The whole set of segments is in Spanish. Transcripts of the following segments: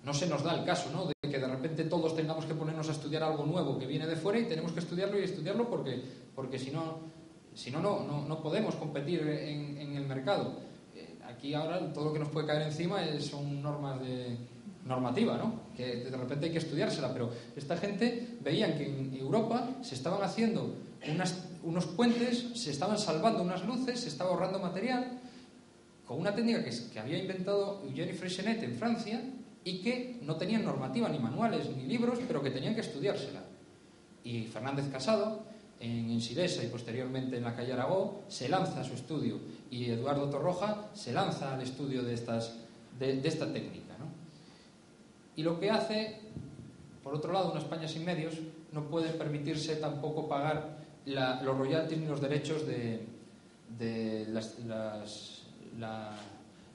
no se nos da el caso, ¿no?, de que de repente todos tengamos que ponernos a estudiar algo nuevo que viene de fuera y tenemos que estudiarlo porque si no podemos competir en el mercado. Aquí ahora todo lo que nos puede caer encima son normas de normativa, ¿no?, que de repente hay que estudiársela, pero esta gente veían que en Europa se estaban haciendo unos puentes, se estaban salvando unas luces, se estaba ahorrando material con una técnica que había inventado Eugène Freixenet en Francia y que no tenían normativa, ni manuales, ni libros, pero que tenían que estudiársela. Y Fernández Casado, en Sidesa y posteriormente en la calle Aragó, se lanza a su estudio, y Eduardo Torroja se lanza al estudio de esta técnica, ¿no? Y lo que hace, por otro lado, una España sin medios no puede permitirse tampoco pagar los royalties ni los derechos de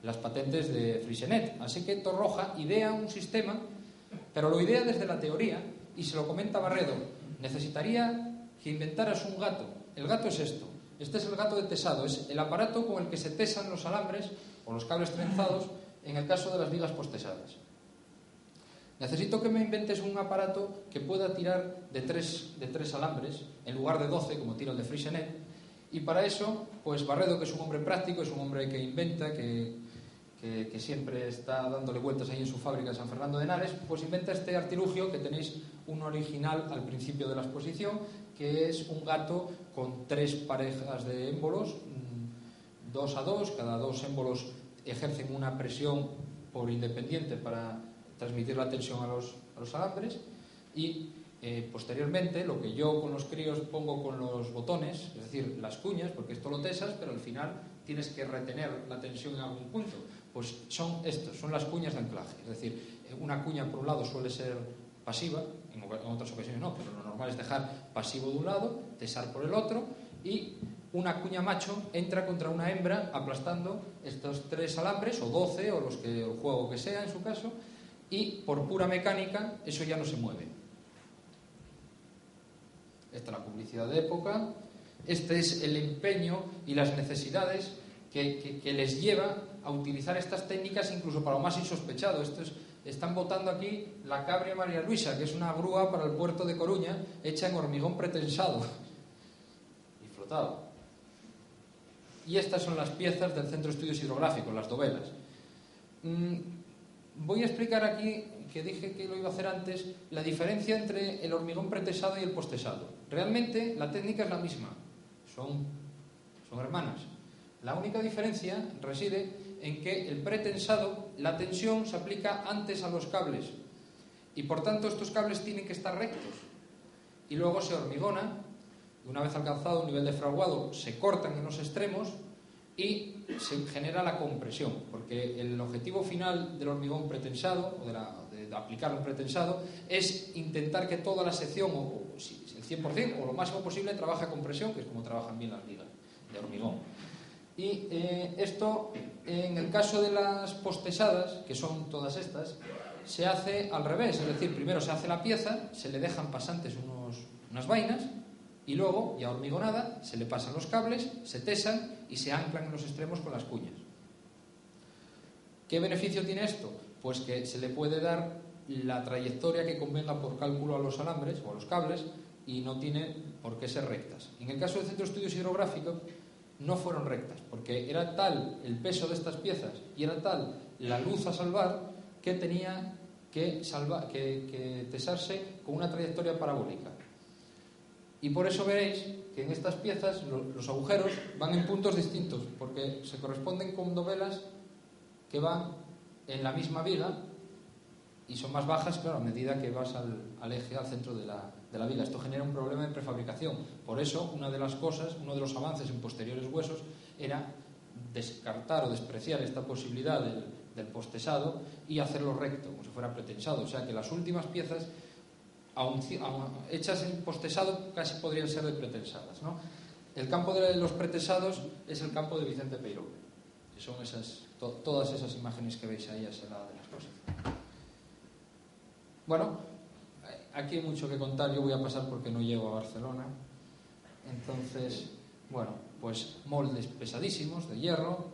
las patentes de Freixenet. Así que Torroja idea un sistema, pero lo idea desde la teoría, y se lo comenta Barredo: necesitaría que inventaras un gato. El gato es esto. Este es el gato de tesado, es el aparato con el que se tesan los alambres o los cables trenzados en el caso de las vigas postesadas. Necesito que me inventes un aparato que pueda tirar de tres alambres en lugar de 12, como tira el de Freixenet. Y para eso, pues Barredo, que es un hombre práctico, es un hombre que inventa, que siempre está dándole vueltas ahí en su fábrica de San Fernando de Henares, pues inventa este artilugio, que tenéis un original al principio de la exposición, que es un gato con 3 parejas de émbolos, 2 a 2, cada 2 émbolos ejercen una presión por independiente para transmitir la tensión a los alambres, y posteriormente lo que yo con los críos pongo con los botones, es decir, las cuñas, porque esto lo tesas, pero al final tienes que retener la tensión en algún punto, pues son las cuñas de anclaje. Es decir, una cuña por un lado suele ser pasiva, en otras ocasiones no, pero lo normal es dejar pasivo de un lado, tesar por el otro, y una cuña macho entra contra una hembra aplastando estos 3 alambres, o 12, o el juego que sea en su caso, y por pura mecánica eso ya no se mueve. Esta es la publicidad de época. Este es el empeño y las necesidades que les lleva a utilizar estas técnicas incluso para lo más insospechado. Están botando aquí la Cabria María Luisa, que es una grúa para el puerto de Coruña hecha en hormigón pretensado y flotado. Y estas son las piezas del Centro de Estudios Hidrográficos, las dovelas. Voy a explicar aquí, que dije que lo iba a hacer antes, la diferencia entre el hormigón pretensado y el postesado. Realmente la técnica es la misma, son hermanas. La única diferencia reside en que el pretensado, la tensión se aplica antes a los cables, y por tanto estos cables tienen que estar rectos, y luego se hormigona, y una vez alcanzado un nivel de fraguado se cortan en los extremos y se genera la compresión, porque el objetivo final del hormigón pretensado, o de aplicar un pretensado, es intentar que toda la sección, o el 100% o lo máximo posible, trabaje a compresión, que es como trabajan bien las vigas de hormigón. Y esto, en el caso de las postesadas, que son todas estas, se hace al revés, es decir, primero se hace la pieza, se le dejan pasantes unas vainas, y luego, ya hormigonada, se le pasan los cables, se tesan y se anclan en los extremos con las cuñas. ¿Qué beneficio tiene esto? Pues que se le puede dar la trayectoria que convenga por cálculo a los alambres o a los cables, y no tiene por qué ser rectas. En el caso del Centro de Estudios Hidrográficos no fueron rectas, porque era tal el peso de estas piezas y era tal la luz a salvar que tenía que tesarse con una trayectoria parabólica. Y por eso veréis que en estas piezas los agujeros van en puntos distintos, porque se corresponden con dovelas que van en la misma viga y son más bajas, claro, a medida que vas al eje, al centro de la viga. Esto genera un problema de prefabricación. Por eso, una de las cosas, uno de los avances en posteriores huesos era descartar o despreciar esta posibilidad del postesado y hacerlo recto, como si fuera pretensado. O sea que las últimas piezas, aun hechas en postesado, casi podrían ser de pretensadas, ¿no? El campo de los pretensados es el campo de Vicente Peiró, que son todas esas imágenes que veis ahí hacia el lado de las cosas. Bueno, aquí hay mucho que contar. Yo voy a pasar porque no llego a Barcelona. Entonces, bueno, pues moldes pesadísimos de hierro.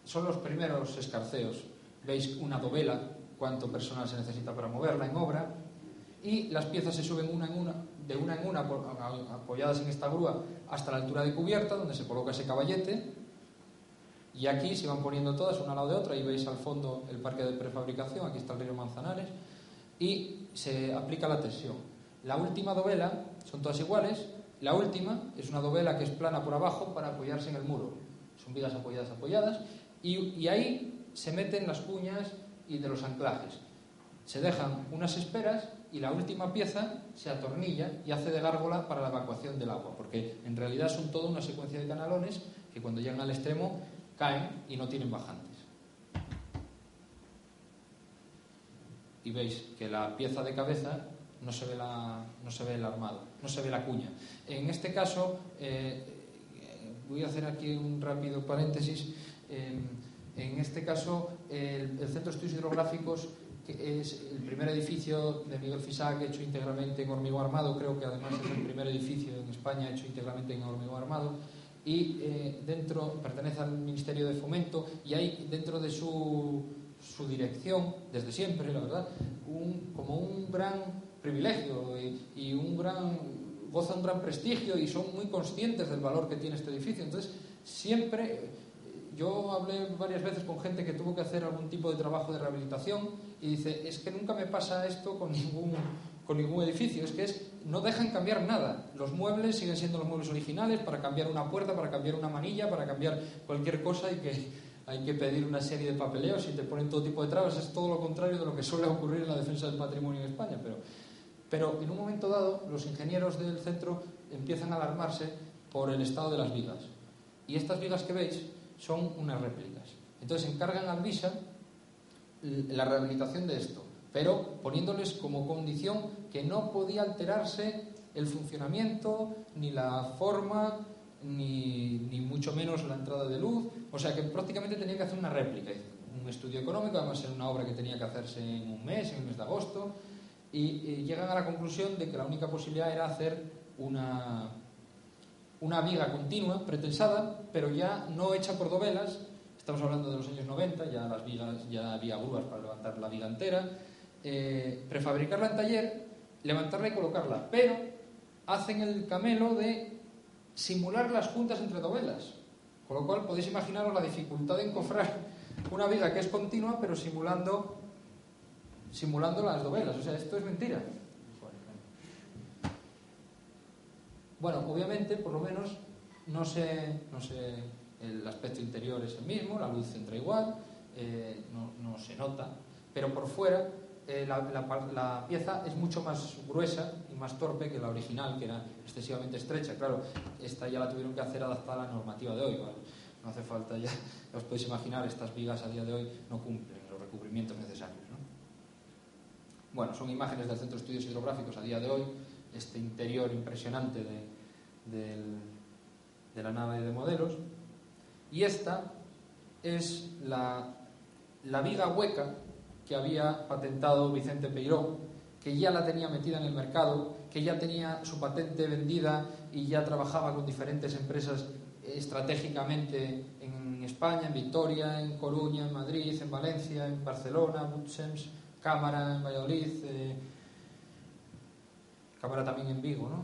Son los primeros escarceos. veis una dovela, cuánto personal se necesita para moverla en obra, y las piezas se suben de una en una, apoyadas en esta grúa, hasta la altura de cubierta, donde se coloca ese caballete, y aquí se van poniendo todas una al lado de otra, y veis al fondo el parque de prefabricación, aquí está el río Manzanares, y se aplica la tensión. La última dovela, son todas iguales, la última es una dovela que es plana por abajo para apoyarse en el muro, son vigas apoyadas, y ahí se meten las cuñas y de los anclajes. Se dejan unas esperas y la última pieza se atornilla y hace de gárgola para la evacuación del agua, porque en realidad son toda una secuencia de canalones que cuando llegan al extremo caen y no tienen bajantes. Y veis que la pieza de cabeza no se ve el armado, no se ve la cuña. En este caso, voy a hacer aquí un rápido paréntesis. En este caso, el Centro de Estudios Hidrográficos, que es el primer edificio de Miguel Fisac hecho íntegramente en hormigón armado, creo que además es el primer edificio en España hecho íntegramente en hormigón armado, y dentro pertenece al Ministerio de Fomento, y hay dentro de su dirección, desde siempre, la verdad, como un gran privilegio y goza un gran prestigio, y son muy conscientes del valor que tiene este edificio. Entonces, siempre, yo hablé varias veces con gente que tuvo que hacer algún tipo de trabajo de rehabilitación y dice, es que nunca me pasa esto con ningún edificio, es que no dejan cambiar nada. Los muebles siguen siendo los muebles originales, para cambiar una puerta, para cambiar una manilla, para cambiar cualquier cosa hay que pedir una serie de papeleos y te ponen todo tipo de trabas. Es todo lo contrario de lo que suele ocurrir en la defensa del patrimonio en España, pero en un momento dado los ingenieros del centro empiezan a alarmarse por el estado de las vigas, y estas vigas que veis son unas réplicas. Entonces encargan al VISA la rehabilitación de esto, pero poniéndoles como condición que no podía alterarse el funcionamiento, ni la forma, ni mucho menos la entrada de luz. O sea que prácticamente tenía que hacer una réplica, un estudio económico, además era una obra que tenía que hacerse en un mes, en el mes de agosto, y llegan a la conclusión de que la única posibilidad era hacer una viga continua, pretensada, pero ya no hecha por dovelas. Estamos hablando de los años 90, ya las vigas, ya había grúas para levantar la viga entera, prefabricarla en taller, levantarla y colocarla, pero hacen el camelo de simular las juntas entre dovelas, con lo cual podéis imaginaros la dificultad de encofrar una viga que es continua, pero simulando las dovelas. O sea, esto es mentira. Bueno, obviamente, por lo menos, no sé, el aspecto interior es el mismo, la luz entra igual, no se nota, pero por fuera la pieza es mucho más gruesa y más torpe que la original, que era excesivamente estrecha. Claro, esta ya la tuvieron que hacer adaptada a la normativa de hoy, ¿vale? No hace falta ya os podéis imaginar, estas vigas a día de hoy no cumplen los recubrimientos necesarios, ¿no? Bueno, son imágenes del Centro de Estudios Hidrográficos a día de hoy, este interior impresionante de la nave de modelos. Y esta es la viga hueca que había patentado Vicente Peiró, que ya la tenía metida en el mercado, que ya tenía su patente vendida y ya trabajaba con diferentes empresas estratégicamente en España, en Vitoria, en Coruña, en Madrid, en Valencia, en Barcelona, Butsems, Cámara en Valladolid, Cámara también en Vigo, ¿no?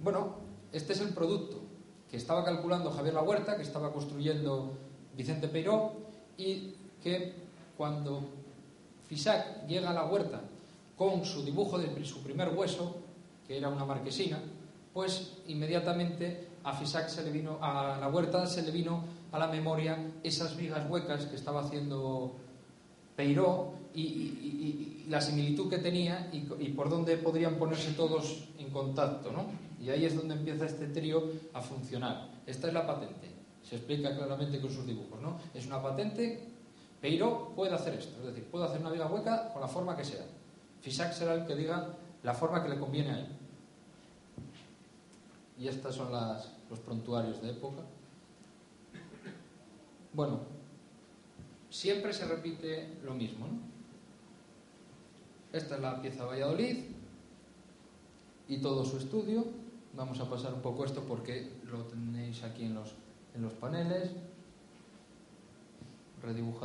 Bueno, este es el producto que estaba calculando Javier Lahuerta, que estaba construyendo Vicente Peiró, y que cuando Fisac llega a Lahuerta con su dibujo de su primer hueso, que era una marquesina, pues inmediatamente a Lahuerta se le vino a la memoria esas vigas huecas que estaba haciendo Peiró y la similitud que tenía y por dónde podrían ponerse todos en contacto, ¿no? Y ahí es donde empieza este trío a funcionar. Esta es la patente, se explica claramente con sus dibujos, ¿no? Es una patente. Peiró puede hacer esto, es decir, puede hacer una viga hueca con la forma que sea. Fisac será el que diga la forma que le conviene a él. Y estas son los prontuarios de época. Bueno, siempre se repite lo mismo, ¿no? Esta es la pieza Valladolid y todo su estudio. Vamos a pasar un poco esto porque lo tenéis aquí en los paneles. redibujado.